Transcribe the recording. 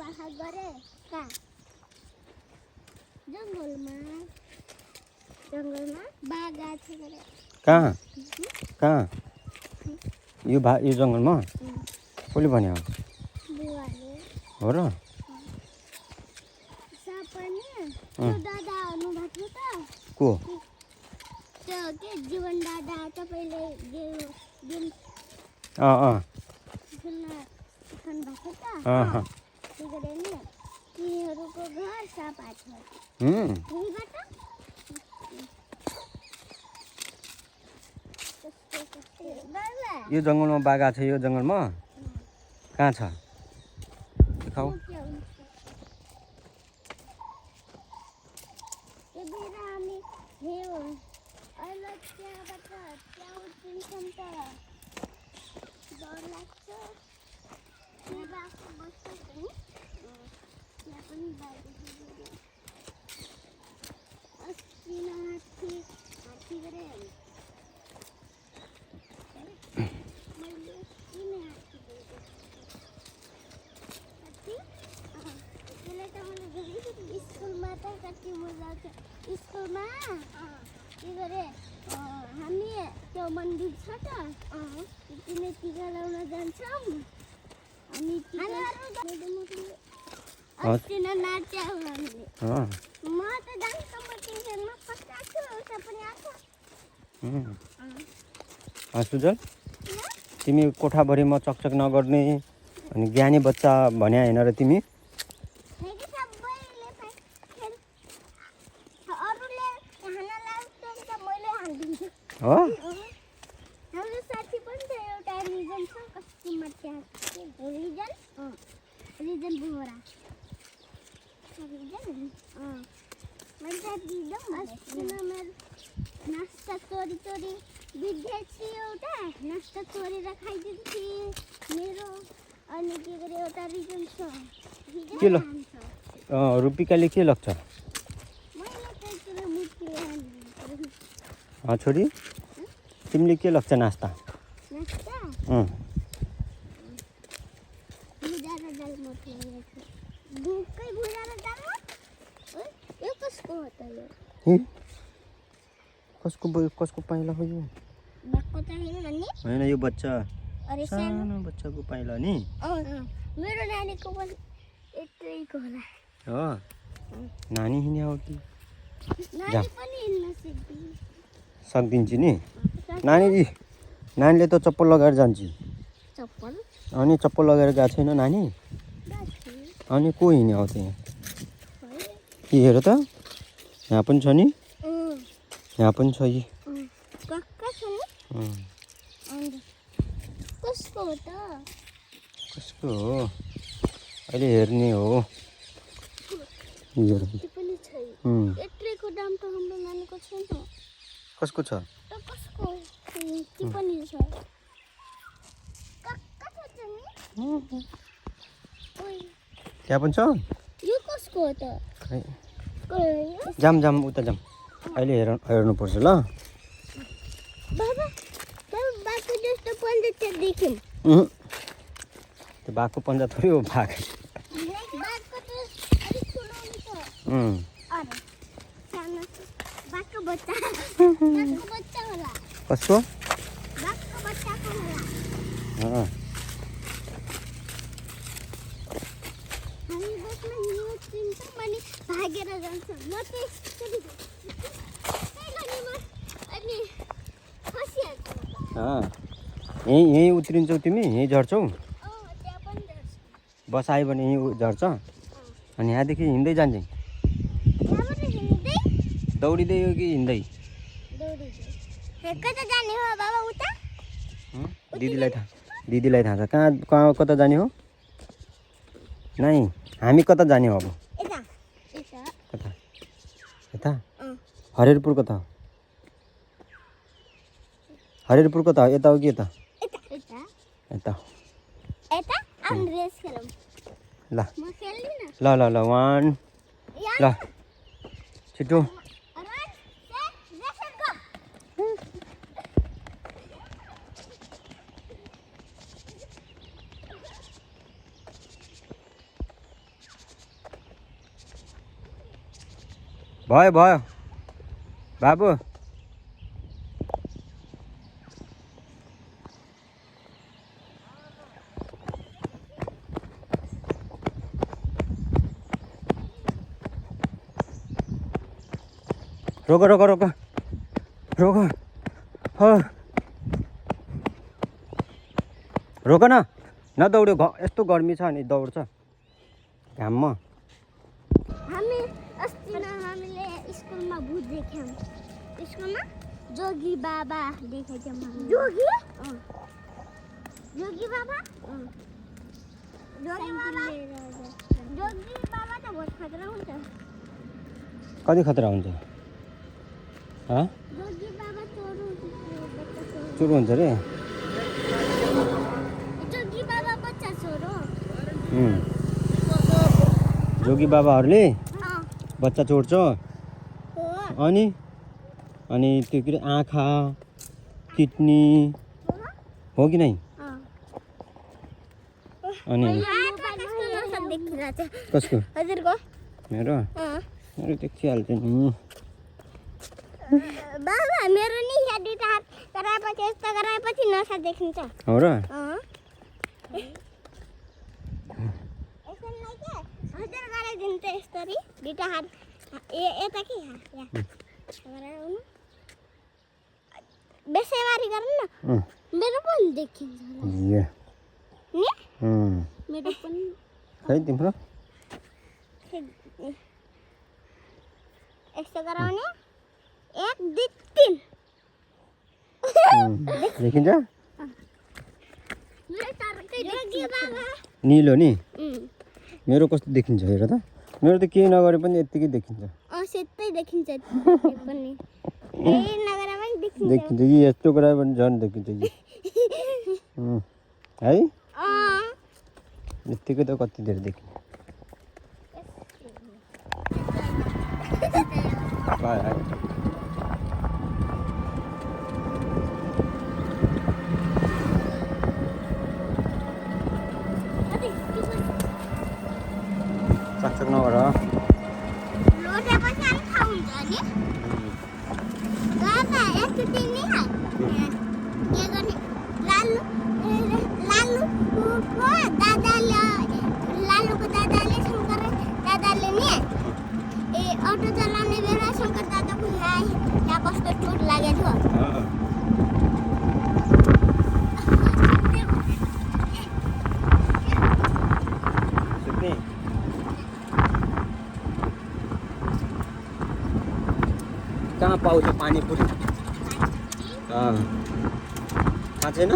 बाहा गरे कहाँ जङ्गलमा बाघ आएको छ गरे कहाँ कहाँ यो जङ्गलमा कसले भन्यो बुवाले हो र सपना त्यो दादा आउनुभएको त को त्यो के जीवन दादा तपाईँले दिन खानुभएको त त्यो गरेर नि तिनीहरूको घर सापा छ यहीँबाट यो जङ्गलमा बाघ आएको छ यो जङ्गलमा कहाँ छ देखाऊ हामी अहिले त्यहाँबाट त्यहाँ उठ्छौँ त डर लाग्छ त्यहाँ बाघको बस्छ नि त्यहाँ पनि बाघ अस्ति हात्ती गरे मैले किन हात्ती देखेको त्यसलाई त मैले स्कुलमा त कति मजा आउँछ स्कुलमा के गरे हामी त्यो मन्दिर छ त तिमी टिका लाउन जान्छौँ अनि अस्ति नाच्यौँ हामीले म त डान्स कम्पिटिसनमा फर्स्ट आएको छु पनि आएको सुजल तिमी कोठाभरिमा चकचक नगर्ने अनि ज्ञानी बच्चा भन्या होइन र तिमी हो हाम्रो साथी पनि छ एउटा रिजन छ कस्तोमा त्यहाँ रिजन बुरा नास्ता चोरी विद्यार्थी एउटा नास्ता चोरेर खाइदिन्थ्यो मेरो अनि के गरे एउटा रिजन छ के ल रुपिकाले के लाग्छ छोरी तिमीले के लाग्छ नास्ता कसको पाइला हो यो होइन यो बच्चा सानो बच्चाको पाइला नि मेरो नानीको पनि यत्रैको होला हो नानी हिँड्ने हो कि नानी पनि हिँड्न सक्दिन्छ सक्दिन्छ नि नानीले त चप्पल लगाएर जान्छ चप्पल अनि चप्पल लगाएर गएको छैन नानी अनि को हिँड्ने हो त्यहाँ के हेर त यहाँ पनि छ नि यहाँ पनि छ यी कसको हो अहिले हेर्ने हो यत्रेको दाम त हाम्रो नानीको छैन कसको छ कसको पनि छ त्यहाँ पनि छ यो कसको हो त जाम उता जाम अहिले हेर्नुपर्छ ल बाबा बाघको जस्तो पन्जा त्यहाँ देख्यौँ त्यो बाघको पन्जा थोरै हो बाघ बाघको त अलिक ठुलो हुन्छ बाघको बच्चा होला कसको बाघको बच्चाको होला हामी बसमा हिँड्न चिन्छौँ अनि भागेर जान्छौँ म त्यसरी अनि खसिहाल्छु यहीँ उत्रिन्छौ तिमी यहीँ झर्छौ त्यहाँ पनि झर्छ बस आयो भने यहीँ झर्छ अनि यहाँदेखि हिँड्दै जान्छ यहाँबाट हिँड्दै दौडिँदै हो कि हिँड्दै कता जाने हो बाबा उता दिदीलाई थाहा छ कहाँ कता जाने हो नाइ हामी कता जाने हो अब कता यता हरिहरपुर कता हो हरिहरपुर कता हो यता हो कि यता यता ल 1 ल छिटो भयो भयो बाबु रोक रोक रोक रोक रोक न दौड्यो यस्तो गर्मी छ अनि दौड्छ घाममा हामी अस्ति हामीले स्कुलमा भूत देख्यौँ स्कुलमा जोगी बाबा देखेको थियौँ जोगी जोगी बाबा जोगी बाबा त बहुत खतरा हुन्छ कति खतरा हुन्छ जोगी बाबा चोर हुन्छ रे जोगी बाबा बच्चा छोरो जोगी बाबाहरूले बच्चा चोर्छ अनि अनि त्यो के अरे आँखा किडनी हो कि नै अनि कसको हजुरको मेरो मेरो देखिहाल्छ नि बाबा मेरो नि यहाँ दुईटा हात गराएपछि यस्तो गराएपछि नसा देखिन्छ हो र हजुर गराइदिन्छ यस्तरी दुईटा हात यता कि बेसेवारी गरौँ न मेरो पनि देखिन्छ मेरो पनि खै तिम्रो यस्तो गराउने 1 2 3 देखिन्छ जोगी बाबा निलो नि मेरो कस्तो देखिन्छ हेर त मेरो त केही नगरे पनि यत्तिकै देखिन्छ सेतै देखिन्छ पनि केही नगरे पनि देखिन्छ देखिन्छ कि यस्तो गरायो भने झन् देखिन्छ कि है यत्तिकै त कति धेरै देखिन्छ बाई है सक्छ नगर लोटेपछि अनि खानुहुन्छ नि बाबा एकचोटि नि के गर्ने लालुको दादाले शङ्कर दादाले नि अटो चलाउने बेला शङ्कर दादाको यहाँ कस्तो चोट लागेको थियो कहाँ पाउँछ पानीपुरी थाहा छैन